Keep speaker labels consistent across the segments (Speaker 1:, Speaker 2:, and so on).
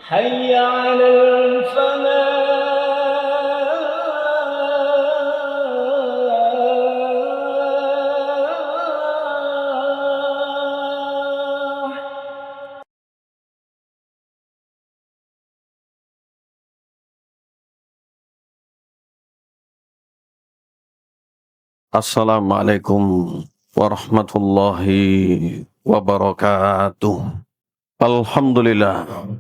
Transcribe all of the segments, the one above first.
Speaker 1: حي على الفلاح.
Speaker 2: Assalamualaikum warahmatullahi wabarakatuh. Alhamdulillah.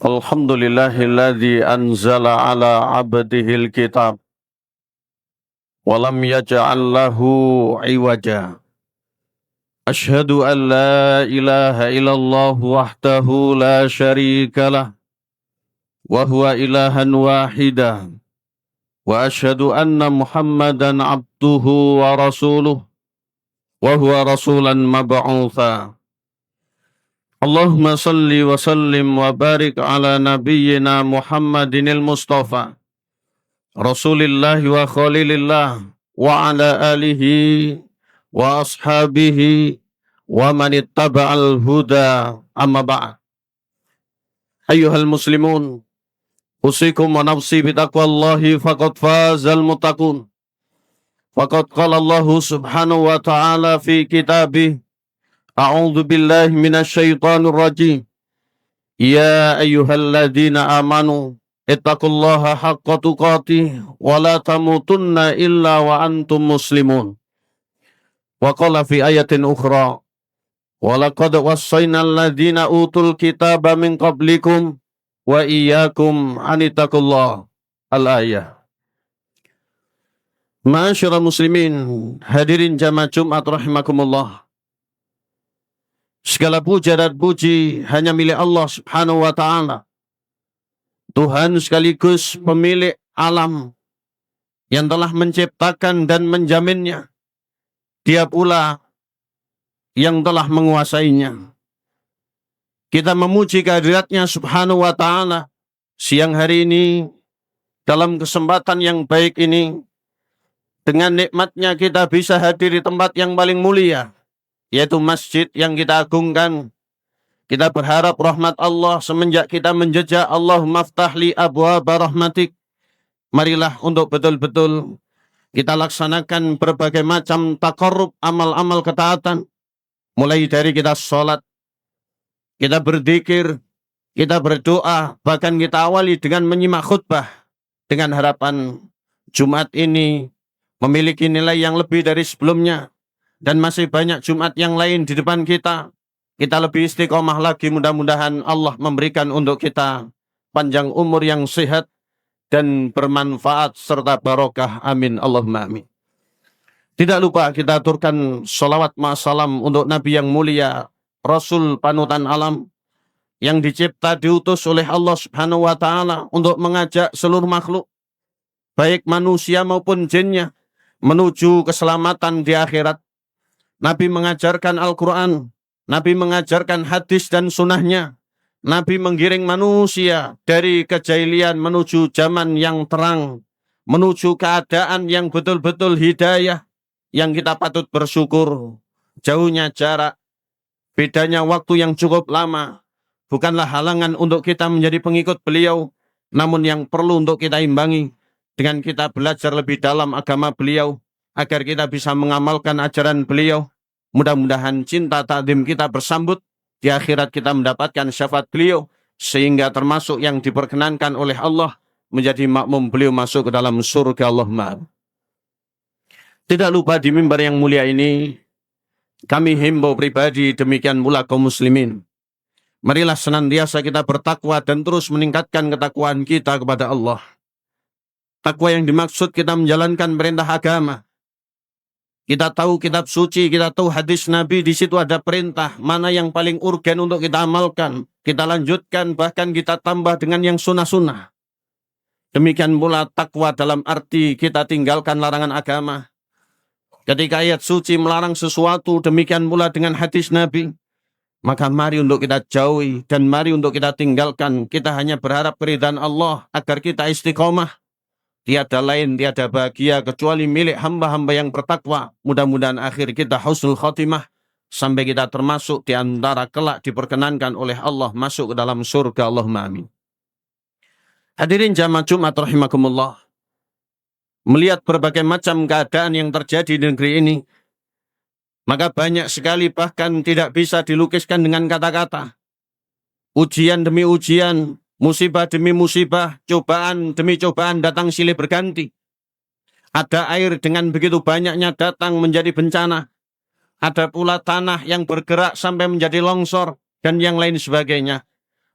Speaker 2: Alhamdulillahilladzi anzala ala abdihil kitab wa lam yaj'al lahu iwaja. Ashhadu an la ilaha illallah wahdahu la syarika lah wa huwa ilahan wahidah. Wa asyhadu anna Muhammadan abduhu wa rasuluh wa huwa rasulan mab'utsa. Allahumma salli wa sallim wa barik ala nabiyyina Muhammadinil Mustafa Rasulillahi wa Khalilillah wa ala alihi wa ashabihi wa man ittaba'al huda amma ba'd. Ayyuhal muslimun, usikum wa nafsi bitaqwallahi faqad fazal muttaqun. Faqad qala Allah subhanahu wa ta'ala fi kitabih, a'udzu billahi minasyaitonir rajim. Ya ayyuhalladzina amanu ittaqullaha haqqa tuqatih wa la tamutunna illa wa antum muslimun. Wa qala fi ayatin ukhra, wa laqad wassayna alladzina utul kitaba min qablikum wa iyyakum anittaqullah. Al-ayah. Ma'asyiral muslimin, hadirin jamaah Jumat rahimakumullah. Segala puja dan puji hanya milik Allah Subhanahu wa taala. Tuhan sekaligus pemilik alam yang telah menciptakan dan menjaminnya. Dia pula yang telah menguasainya. Kita memuji kehadiratnya Subhanahu wa ta'ala siang hari ini, dalam kesempatan yang baik ini. Dengan nikmatnya kita bisa hadir di tempat yang paling mulia, yaitu masjid yang kita agungkan. Kita berharap rahmat Allah semenjak kita menjejak Allahumma ftahli abwaaba rahmatik. Marilah untuk betul-betul kita laksanakan berbagai macam taqarrub, amal-amal ketaatan. Mulai dari kita sholat, kita berzikir, kita berdoa, bahkan kita awali dengan menyimak khutbah dengan harapan Jumat ini memiliki nilai yang lebih dari sebelumnya, dan masih banyak Jumat yang lain di depan kita. Kita lebih istiqomah lagi, mudah-mudahan Allah memberikan untuk kita panjang umur yang sehat dan bermanfaat serta barokah. Amin Allahumma amin. Tidak lupa kita aturkan sholawat ma'asalam untuk Nabi yang mulia, Rasul panutan alam, yang dicipta diutus oleh Allah Subhanahu wa ta'ala untuk mengajak seluruh makhluk, baik manusia maupun jinnya, menuju keselamatan di akhirat. Nabi mengajarkan Al-Quran, Nabi mengajarkan hadis dan sunnahnya. Nabi menggiring manusia dari kejahilian menuju zaman yang terang, menuju keadaan yang betul-betul hidayah, yang kita patut bersyukur. Jauhnya jarak, bedanya waktu yang cukup lama, bukanlah halangan untuk kita menjadi pengikut beliau, namun yang perlu untuk kita imbangi dengan kita belajar lebih dalam agama beliau, agar kita bisa mengamalkan ajaran beliau. Mudah-mudahan cinta takdim kita bersambut, di akhirat kita mendapatkan syafaat beliau, sehingga termasuk yang diperkenankan oleh Allah menjadi makmum beliau masuk ke dalam surga Allahumma. Tidak lupa di mimbar yang mulia ini, kami himbau pribadi, demikian pula kaum muslimin. Marilah senantiasa kita bertakwa dan terus meningkatkan ketakwaan kita kepada Allah. Takwa yang dimaksud kita menjalankan perintah agama. Kita tahu kitab suci, kita tahu hadis Nabi, di situ ada perintah, mana yang paling urgen untuk kita amalkan. Kita lanjutkan, bahkan kita tambah dengan yang sunnah-sunnah. Demikian pula takwa dalam arti kita tinggalkan larangan agama. Ketika ayat suci melarang sesuatu, demikian pula dengan hadis Nabi. Maka mari untuk kita jauhi dan mari untuk kita tinggalkan. Kita hanya berharap keridhaan Allah agar kita istiqomah. Tiada lain, tiada bahagia kecuali milik hamba-hamba yang bertakwa. Mudah-mudahan akhir kita husnul khatimah. sampai kita termasuk di antara kelak diperkenankan oleh Allah masuk ke dalam surga. Allahumma amin. Hadirin jamaah Jumat rahimakumullah. Melihat berbagai macam keadaan yang terjadi di negeri ini, maka banyak sekali bahkan tidak bisa dilukiskan dengan kata-kata. Ujian demi ujian, musibah demi musibah, cobaan demi cobaan datang silih berganti. Ada air dengan begitu banyaknya datang menjadi bencana. Ada pula tanah yang bergerak sampai menjadi longsor dan yang lain sebagainya.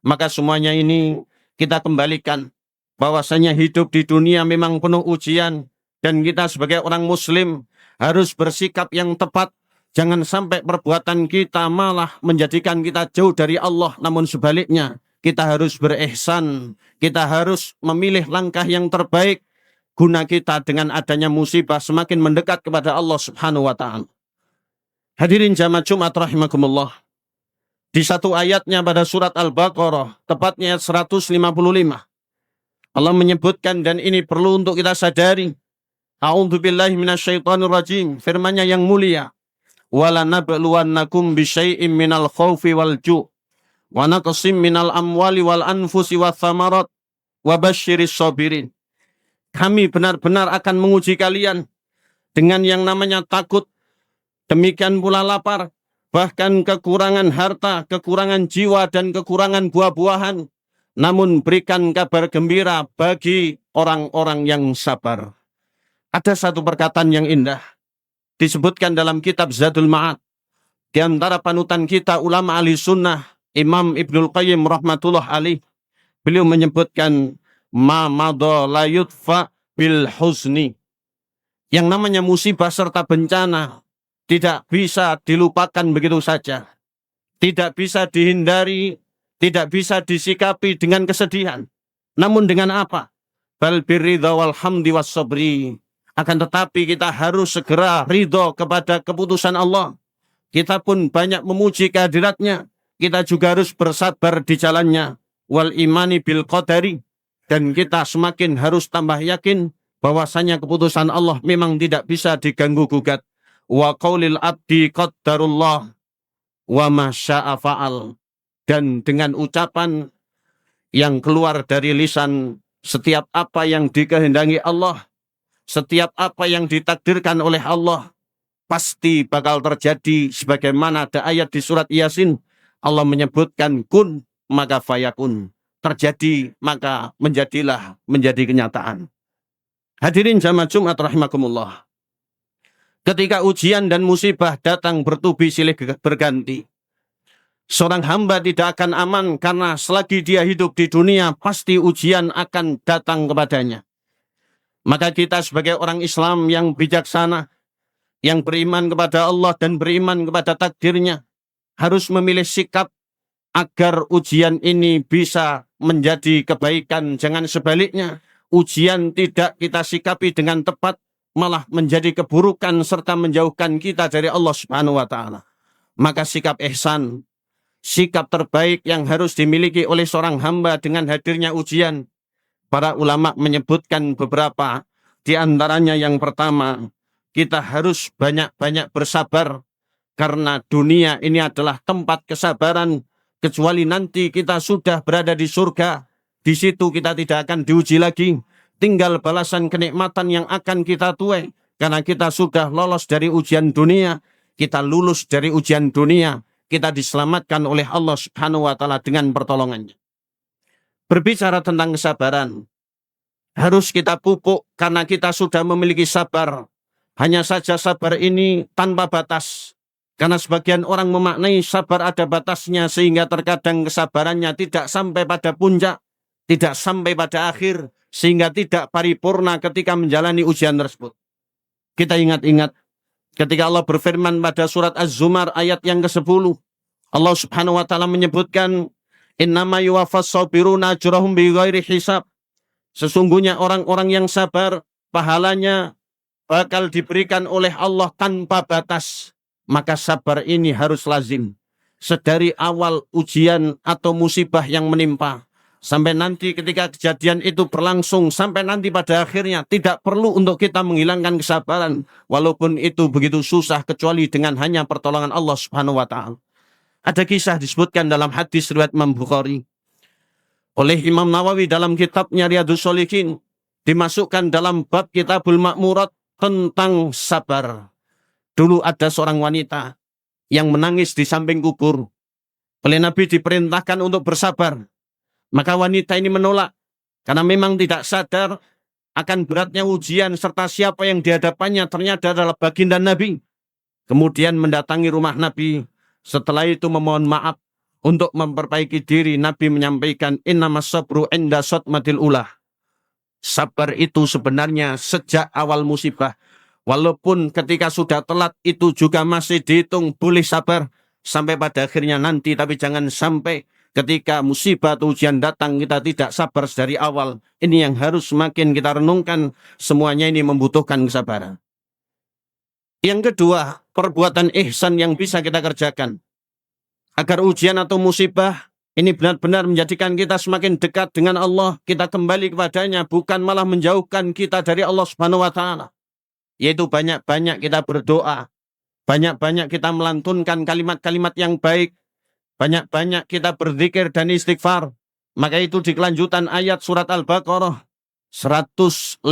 Speaker 2: Maka semuanya ini kita kembalikan bahwasanya hidup di dunia memang penuh ujian dan kita sebagai orang muslim harus bersikap yang tepat. Jangan sampai perbuatan kita malah menjadikan kita jauh dari Allah, namun sebaliknya kita harus berihsan, kita harus memilih langkah yang terbaik guna kita dengan adanya musibah semakin mendekat kepada Allah Subhanahu wa taala. Hadirin jamaah Jumat rahimakumullah. Di satu ayatnya pada surat Al-Baqarah, tepatnya ayat 155. Allah menyebutkan, dan ini perlu untuk kita sadari. A'udzubillahi minasyaitonirrajim. Firman-Nya yang mulia. Wala nabluwannakum bisyai'im minal khaufi wal ju' wa naqsim minal amwali wal anfusi wath thamarat wa basyiris sabirin. Kami benar-benar akan menguji kalian dengan yang namanya takut, demikian pula lapar, bahkan kekurangan harta, kekurangan jiwa, dan kekurangan buah-buahan. Namun berikan kabar gembira bagi orang-orang yang sabar. Ada satu perkataan yang indah, disebutkan dalam kitab Zadul Ma'ad. Di antara panutan kita ulama ahli sunnah, Imam Ibnul Qayyim rahmatullah alaih, beliau menyebutkan, ma madha la yudfa bil huzni. Yang namanya musibah serta bencana tidak bisa dilupakan begitu saja. Tidak bisa dihindari, tidak bisa disikapi dengan kesedihan. Namun dengan apa? Bal birridha wal hamdi was sabri. Akan tetapi kita harus segera ridho kepada keputusan Allah. Kita pun banyak memuji kehadiratnya. Kita juga harus bersabar di jalannya. Wal imani bil qadari. Dan kita semakin harus tambah yakin bahwasanya keputusan Allah memang tidak bisa diganggu-gugat. Wa qaulil abdi qaddarullah wa ma syaa fa'al. Dan dengan ucapan yang keluar dari lisan, setiap apa yang dikehendaki Allah, setiap apa yang ditakdirkan oleh Allah, pasti bakal terjadi. Sebagaimana ada ayat di surat Yasin, Allah menyebutkan kun maka fayakun. Terjadi maka menjadilah, menjadi kenyataan. Hadirin jamaah Jumat rahimakumullah. Ketika ujian dan musibah datang bertubi silih berganti, seorang hamba tidak akan aman karena selagi dia hidup di dunia pasti ujian akan datang kepadanya. Maka kita sebagai orang Islam yang bijaksana, yang beriman kepada Allah dan beriman kepada takdirnya, harus memilih sikap agar ujian ini bisa menjadi kebaikan. Jangan sebaliknya, ujian tidak kita sikapi dengan tepat, malah menjadi keburukan serta menjauhkan kita dari Allah Subhanahu wa taala. Maka sikap ihsan, sikap terbaik yang harus dimiliki oleh seorang hamba dengan hadirnya ujian. Para ulama menyebutkan beberapa, di antaranya yang pertama, kita harus banyak-banyak bersabar, karena dunia ini adalah tempat kesabaran. Kecuali nanti kita sudah berada di surga, di situ kita tidak akan diuji lagi. Tinggal balasan kenikmatan yang akan kita tuai, karena kita sudah lolos dari ujian dunia, kita lulus dari ujian dunia, kita diselamatkan oleh Allah Subhanahu wa taala dengan pertolongannya. Berbicara tentang kesabaran, harus kita pupuk karena kita sudah memiliki sabar. Hanya saja sabar ini tanpa batas. Karena sebagian orang memaknai sabar ada batasnya, sehingga terkadang kesabarannya tidak sampai pada puncak, tidak sampai pada akhir, sehingga tidak paripurna ketika menjalani ujian tersebut. Kita ingat-ingat ketika Allah berfirman pada surat Az-Zumar ayat yang ke-10. Allah Subhanahu wa taala menyebutkan, innama yuwaffas sabiruna ajrahum bighairi hisab. Sesungguhnya orang-orang yang sabar, pahalanya bakal diberikan oleh Allah tanpa batas. Maka sabar ini harus lazim. Sedari awal ujian atau musibah yang menimpa, Sampai nanti ketika kejadian itu berlangsung, sampai nanti pada akhirnya tidak perlu untuk kita menghilangkan kesabaran. Walaupun itu begitu susah kecuali dengan hanya pertolongan Allah Subhanahu wa ta'ala. Ada kisah disebutkan dalam hadis riwayat Imam Bukhari oleh Imam Nawawi dalam kitabnya Riyadhus Shalihin, dimasukkan dalam bab Kitabul Ma'murat tentang sabar. Dulu ada seorang wanita yang menangis di samping kubur. Oleh Nabi diperintahkan untuk bersabar. Maka wanita ini menolak karena memang tidak sadar akan beratnya ujian serta siapa yang dihadapannya ternyata adalah baginda Nabi. Kemudian mendatangi rumah Nabi. Setelah itu memohon maaf. Untuk memperbaiki diri, Nabi menyampaikan innamas sabru inda sotmatil ulah. Sabar itu sebenarnya sejak awal musibah. Walaupun ketika sudah telat itu juga masih dihitung boleh sabar sampai pada akhirnya nanti. Tapi jangan sampai ketika musibah atau ujian datang kita tidak sabar dari awal. Ini yang harus semakin kita renungkan. Semuanya ini membutuhkan kesabaran. Yang kedua, perbuatan ihsan yang bisa kita kerjakan. Agar ujian atau musibah ini benar-benar menjadikan kita semakin dekat dengan Allah. Kita kembali kepadanya, bukan malah menjauhkan kita dari Allah Subhanahu wa ta'ala. Yaitu banyak-banyak kita berdoa. Banyak-banyak kita melantunkan kalimat-kalimat yang baik. Banyak-banyak kita berzikir dan istighfar. Maka itu di kelanjutan ayat surat Al-Baqarah 156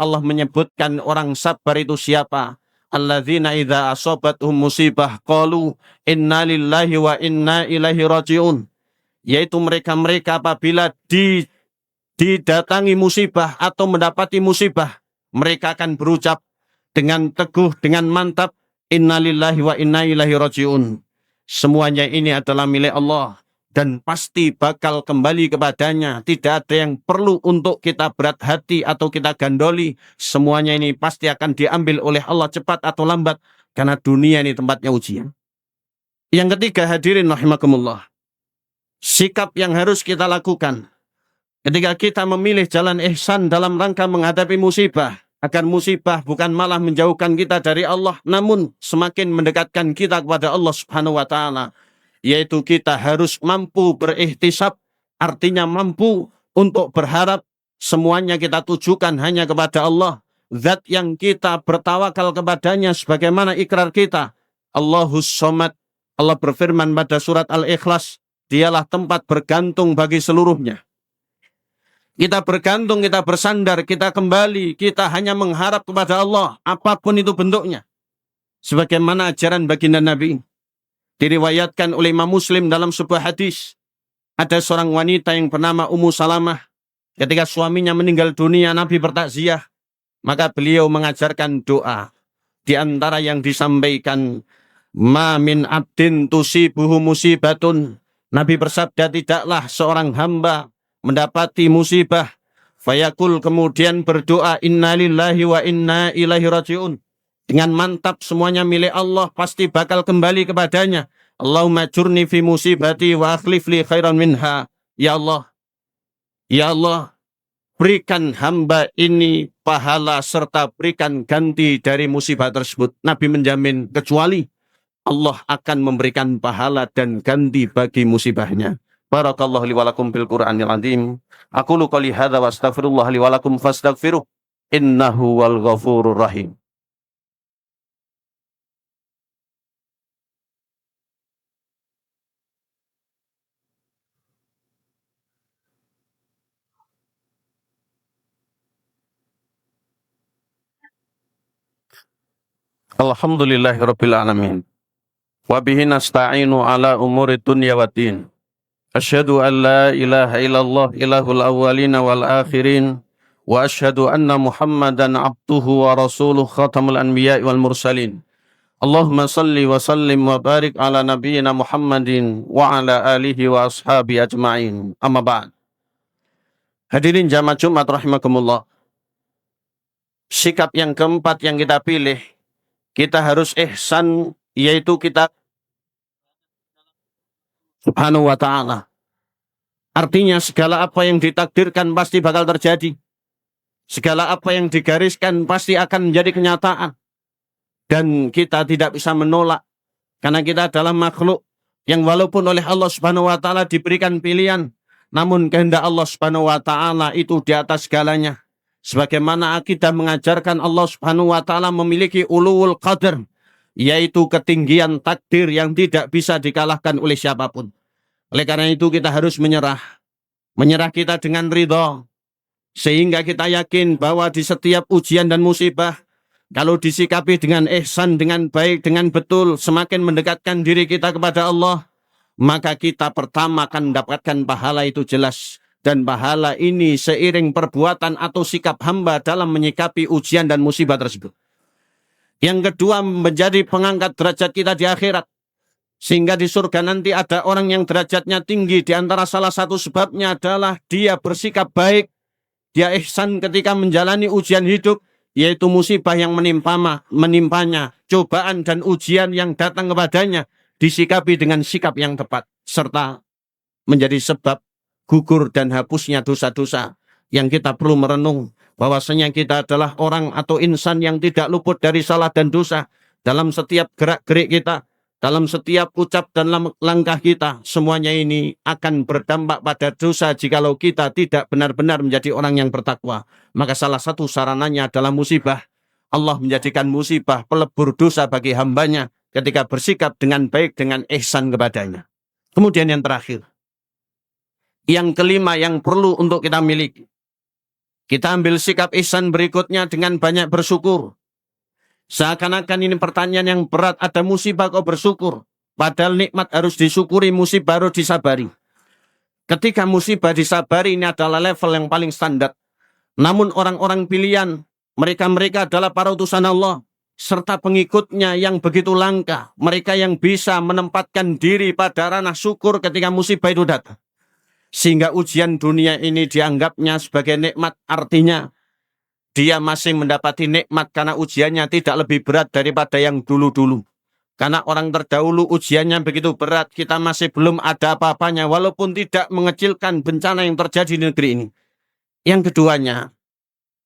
Speaker 2: Allah menyebutkan orang sabar itu siapa? Alladzina idza asabatuhum musibah qalu inna lillahi wa inna ilaihi rajiun. Yaitu mereka-mereka apabila didatangi musibah atau mendapati musibah, mereka akan berucap dengan teguh, dengan mantap, inna lillahi wa inna ilaihi rajiun. Semuanya ini adalah milik Allah dan pasti bakal kembali kepadanya. Tidak ada yang perlu untuk kita berat hati atau kita gandoli. Semuanya ini pasti akan diambil oleh Allah cepat atau lambat. Karena dunia ini tempatnya ujian. Yang ketiga, hadirin rahimakumullah. Sikap yang harus kita lakukan ketika kita memilih jalan ihsan dalam rangka menghadapi musibah. Agar musibah bukan malah menjauhkan kita dari Allah, namun semakin mendekatkan kita kepada Allah Subhanahu wa ta'ala. Yaitu kita harus mampu berikhtisab, artinya mampu untuk berharap. Semuanya kita tujukan hanya kepada Allah, zat yang kita bertawakal kepadanya sebagaimana ikrar kita. Allahus Somad. Allah berfirman pada surat Al-Ikhlas, dialah tempat bergantung bagi seluruhnya. Kita bergantung, kita bersandar, kita kembali, kita hanya mengharap kepada Allah, apapun itu bentuknya. Sebagaimana ajaran baginda Nabi. Diriwayatkan oleh Imam Muslim dalam sebuah hadis. Ada seorang wanita yang bernama Ummu Salamah. Ketika suaminya meninggal dunia, Nabi bertakziah. Maka beliau mengajarkan doa. Di antara yang disampaikan, ma min abdin tusibuhu musibatun. Nabi bersabda, tidaklah seorang hamba mendapati musibah. Fayaqul, kemudian berdoa, inna lillahi wa inna ilaihi rajiun. Dengan mantap, semuanya milik Allah, pasti bakal kembali kepadanya. Allahumma jurni fi musibati wa akhlif li khairan minha. Ya Allah, berikan hamba ini pahala serta berikan ganti dari musibah tersebut. Nabi menjamin, kecuali Allah akan memberikan pahala dan ganti bagi musibahnya. Barakallahu li walakum bil Qur'anil azim. Aqulu qouli hadza wa astaghfirullah li walakum fastaghfiruh. Innahu wal ghafurur rahim. Alhamdulillahirabbil alamin. Wa bihi nasta'inu ala umuri dunya waddin. Asyhadu an la ilaha illallah ilahul awwalina wal akhirin wa asyhadu anna Muhammadan abduhu wa rasuluh khatamul anbiya'i wal mursalin. Allahumma salli wa sallim wa barik ala nabiyyina Muhammadin wa ala alihi wa ashabi ajma'in. Amma ba'd. Hadirin jamaah Jumat rahimakumullah. Sikap yang keempat yang kita pilih, kita harus ihsan, yaitu kita Subhanahu wa ta'ala. Artinya segala apa yang ditakdirkan pasti bakal terjadi. Segala apa yang digariskan pasti akan menjadi kenyataan. Dan kita tidak bisa menolak. Karena kita adalah makhluk yang walaupun oleh Allah Subhanahu wa ta'ala diberikan pilihan. namun kehendak Allah Subhanahu wa taala itu di atas segalanya. Sebagaimana akidah mengajarkan Allah Subhanahu wa taala memiliki ulul qadar, yaitu ketinggian takdir yang tidak bisa dikalahkan oleh siapapun. Oleh karena itu kita harus menyerah kita dengan ridha, sehingga kita yakin bahwa di setiap ujian dan musibah, kalau disikapi dengan ihsan, dengan baik, dengan betul, semakin mendekatkan diri kita kepada Allah, maka kita pertama akan mendapatkan pahala itu jelas. Dan pahala ini seiring perbuatan atau sikap hamba dalam menyikapi ujian dan musibah tersebut. Yang kedua, menjadi pengangkat derajat kita di akhirat. Sehingga di surga nanti ada orang yang derajatnya tinggi. Di antara salah satu sebabnya adalah dia bersikap baik, dia ihsan ketika menjalani ujian hidup, yaitu musibah yang menimpanya, cobaan dan ujian yang datang kepadanya, disikapi dengan sikap yang tepat, serta menjadi sebab gugur dan hapusnya dosa-dosa. Yang kita perlu merenung bahwasanya kita adalah orang atau insan yang tidak luput dari salah dan dosa. Dalam setiap gerak-gerik kita, dalam setiap ucap dan langkah kita, semuanya ini akan berdampak pada dosa jikalau kita tidak benar-benar menjadi orang yang bertakwa. Maka salah satu sarananya adalah musibah. Allah menjadikan musibah pelebur dosa bagi hambanya ketika bersikap dengan baik, dengan ihsan kepadanya. Kemudian yang terakhir, yang kelima yang perlu untuk kita miliki, kita ambil sikap ihsan berikutnya dengan banyak bersyukur. Seakan-akan ini pertanyaan yang berat, ada musibah kok bersyukur. Padahal nikmat harus disyukuri, musibah harus disabari. Ketika musibah disabari, ini adalah level yang paling standar. Namun orang-orang pilihan, mereka adalah para utusan Allah, serta pengikutnya yang begitu langka. Mereka yang bisa menempatkan diri pada ranah syukur ketika musibah itu datang. Sehingga ujian dunia ini dianggapnya sebagai nikmat, artinya dia masih mendapati nikmat karena ujiannya tidak lebih berat daripada yang dulu-dulu. Karena orang terdahulu ujiannya begitu berat, kita masih belum ada apa-apanya, walaupun tidak mengecilkan bencana yang terjadi di negeri ini. Yang keduanya,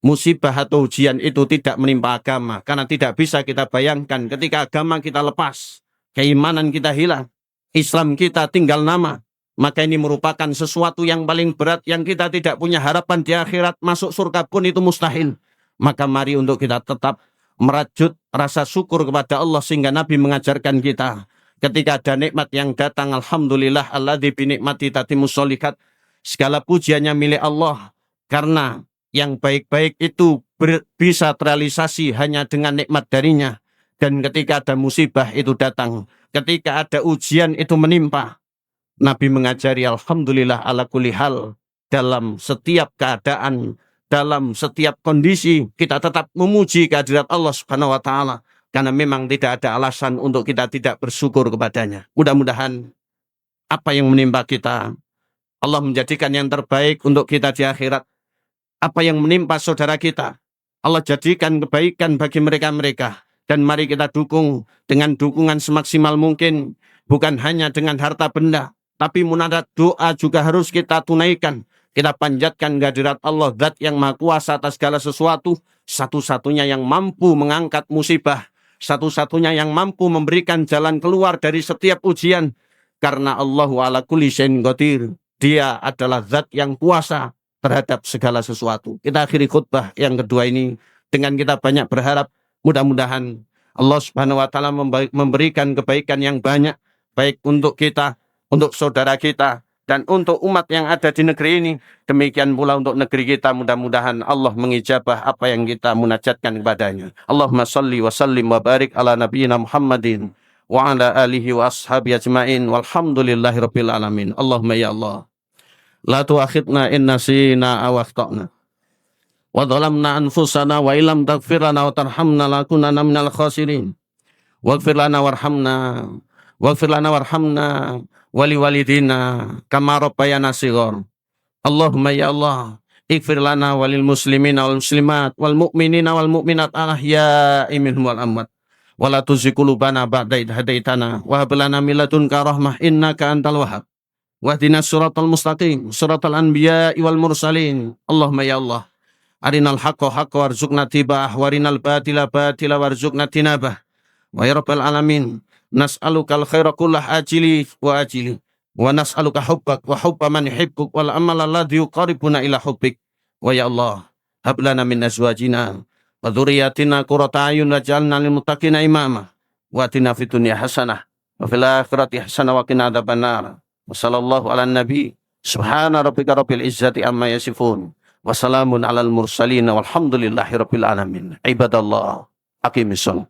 Speaker 2: musibah atau ujian itu tidak menimpa agama, karena tidak bisa kita bayangkan ketika agama kita lepas, keimanan kita hilang, Islam kita tinggal nama. Maka ini merupakan sesuatu yang paling berat yang kita tidak punya harapan di akhirat, masuk surga pun itu mustahil. Maka mari untuk kita tetap merajut rasa syukur kepada Allah, sehingga Nabi mengajarkan kita ketika ada nikmat yang datang, alhamdulillah alladzi bi nikmati tatimmus sholihat, segala pujiannya milik Allah, karena yang baik-baik itu bisa terrealisasi hanya dengan nikmat darinya. Dan ketika ada musibah itu datang, ketika ada ujian itu menimpa, Nabi mengajari alhamdulillah ala kulli hal, dalam setiap keadaan, dalam setiap kondisi kita tetap memuji kehadirat Allah Subhanahu wa taala, karena memang tidak ada alasan untuk kita tidak bersyukur kepadanya. Mudah-mudahan apa yang menimpa kita, Allah menjadikan yang terbaik untuk kita di akhirat. Apa yang menimpa saudara kita, Allah jadikan kebaikan bagi mereka-mereka. Dan mari kita dukung dengan dukungan semaksimal mungkin, bukan hanya dengan harta benda, tapi munajat doa juga harus kita tunaikan. Kita panjatkan kehadirat Allah, Zat yang Maha Kuasa atas segala sesuatu, satu-satunya yang mampu mengangkat musibah, satu-satunya yang mampu memberikan jalan keluar dari setiap ujian. Karena Allahu ala kulli syai'in qadir. Dia adalah Zat yang kuasa terhadap segala sesuatu. Kita akhiri khutbah yang kedua ini dengan kita banyak berharap, mudah-mudahan Allah Subhanahu wa taala memberikan kebaikan yang banyak, baik untuk kita, untuk saudara kita, dan untuk umat yang ada di negeri ini. Demikian pula untuk negeri kita, mudah-mudahan Allah mengijabah apa yang kita munajatkan kepadanya. Allahumma salli wa sallim wa barik ala nabiyyina Muhammadin wa ala alihi wa ashabi ajma'in walhamdulillahi rabbil alamin. Allahumma ya Allah, la tuakhidna in nasina aw akhtana wa dhalamna anfusana wa illam taghfir lana wa tarhamna lakunanna minal khasirin. Waghfir lana warhamna wali walidina kama rabbayana shighar. Allahumma ya Allah, ighfir lana walil muslimina wal muslimat wal mu'minina wal mu'minat al ahya'i minhum wal amwat. Wa la tuzigh qulubana ba'da idh hadaitana wa hab lana min ladunka rahmah innaka antal wahhab. Wahdinas siratal mustaqim, siratal anbiya'i wal mursalin. Allahumma ya Allah, arinal haqqa haqqa warzuqna tiba'ah, warinal batila batila warzuqna tinabah. Wa ya rabbal alamin, nas'alukal khaira kullah ajili wa ajili, wa nas'aluka hubbak wa hubba man yuhibbuk wal amal alladhi yuqarribuna ila hubbik. Wa ya Allah, hab lana min azwajina wa dhurriyyatina qurrata a'yun waj'alna lil muttaqina imama. Wa atina fid dunya hasanah wa fil akhirati hasanah wa qina adzabannar. Wa sallallahu ala nabi subhana rabbika rabbil izzati amma yasifun. Wassalamun alal mursalin walhamdulillahi rabbil alamin. Ibadallah, aqimissalah.